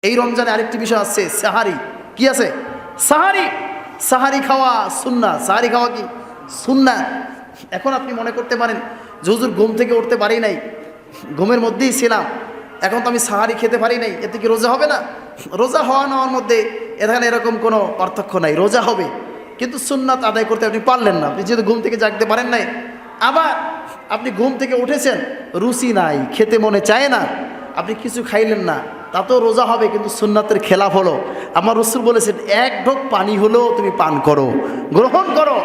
এই রমজানে আরেকটি বিষয় আছে, সাহারি। কি আছে? সাহারি। সাহারি খাওয়া সুন্নাহ। সাহারি খাওয়া কি সুন্নাহ? এখন আপনি মনে করতে পারেন যে হুজুর ঘুম থেকে উঠতে পারি নাই, ঘুমের মধ্যেই ছিলাম, এখন তো আমি সাহারি খেতে পারি নাই, এতে কি রোজা হবে না? রোজা হওয়া নেওয়ার মধ্যে এখানে এরকম কোনো পার্থক্য নাই, রোজা হবে, কিন্তু সুন্নাত আদায় করতে আপনি পারলেন না। আপনি যেহেতু ঘুম থেকে জাগতে পারেন নাই, আবার আপনি ঘুম থেকে উঠেছেন, রুচি নাই, খেতে মনে চায় না, আপনি কিছু খাইলেন না, তাতেও রোজা হবে, কিন্তু সুন্নাতের খেলাফ হলো। আমার রাসূল বলেছেন, এক ঢোক পানি হলেও তুমি পান করো, গ্রহণ করো,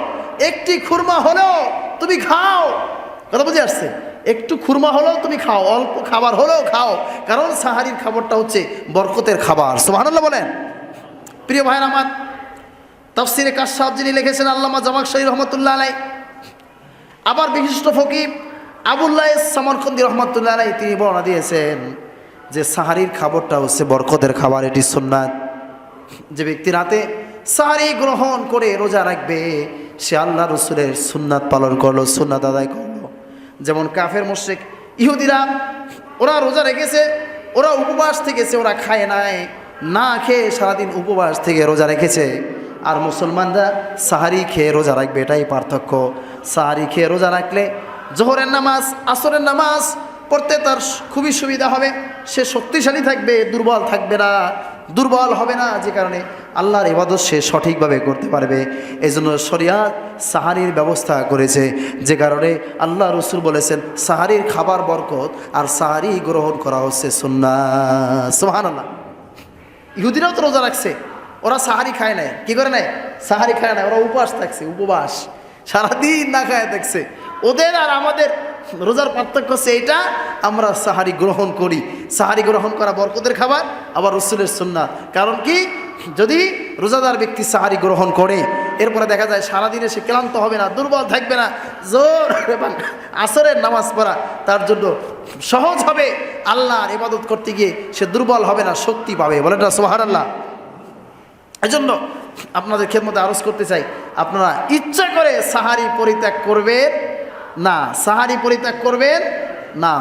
একটি খুরমা হলেও তুমি খাও। কথা বুঝে আসছে? একটু খুরমা হলেও তুমি খাও, অল্প খাবার হলেও খাও, কারণ সাহারির খাবারটা হচ্ছে বরকতের খাবার। সুবহানাল্লাহ বলেন। প্রিয় ভাইয়ের আমার, তাফসিরে কাশফ যিনি লিখেছেন আল্লামা জামাখশরী রহমতুল্লাহ আলাইহি, আবার বিশিষ্ট ফকিহ আবুল্লাহ সামরকন্দি রহমতুল্লাহ আলাইহি তিনি বর্ণনা দিয়েছেন যে সাহারির খাবারটা হচ্ছে বরকতের খাবার, এটি সুন্নাত। যে ব্যক্তি রাতে সাহারি গ্রহণ করে রোজা রাখবে, সে আল্লাহ রসুলের সুন্নাত পালন করলো, সুন্নাত আদায় করলো। যেমন কাফের মুশরিক ইহুদিরা, ওরা রোজা রেখেছে, ওরা উপবাস থেকেছে, ওরা খায় নাই, না খেয়ে সারাদিন উপবাস থেকে রোজা রেখেছে। আর মুসলমানরা সাহারি খেয়ে রোজা রাখবে, এটাই পার্থক্য। সাহারি খেয়ে রোজা রাখলে জোহরের নামাজ, আসরের নামাজ পড়তে তার খুবই সুবিধা হবে, সে শক্তিশালী থাকবে, দুর্বল থাকবে না, দুর্বল হবে না, যে কারণে আল্লাহর ইবাদত সে সঠিকভাবে করতে পারবে। এই জন্য শরিয়াত সাহারির ব্যবস্থা করেছে, যে কারণে আল্লাহ রসুল বলেছেন সাহারির খাবার বরকত, আর সাহারি গ্রহণ করা হচ্ছে সুন্নাহ। সুবহানাল্লাহ। ইহুদিরাও তো রোজা রাখছে, ওরা সাহারি খায় নাই। কি করে নাই? সাহারি খায় নাই, ওরা উপবাস থাকছে, উপবাস সারাদিন না খায় থাকছে। ওদের আর আমাদের রোজার পার্থক্য হচ্ছে এইটা, আমরা সাহারি গ্রহণ করি। সাহারি গ্রহণ করা বরকতের খাবার, আবার রসুলের সুন্নাত। কারণ কি, যদি রোজাদার ব্যক্তি সাহারি গ্রহণ করে, এরপরে দেখা যায় সারাদিনে সে ক্লান্ত হবে না, দুর্বল থাকবে না, জোর এবং আসরের নামাজ পড়া তার জন্য সহজ হবে। আল্লাহর ইবাদত করতে গিয়ে সে দুর্বল হবে না, শক্তি পাবে। বলেন না সুবহানাল্লাহ। এজন্য আপনাদের খেদমতে আরজ করতে চাই, আপনারা ইচ্ছা করে সাহারি পরিত্যাগ করবেন না, সাহারি পরিত্যাগ করবেন না।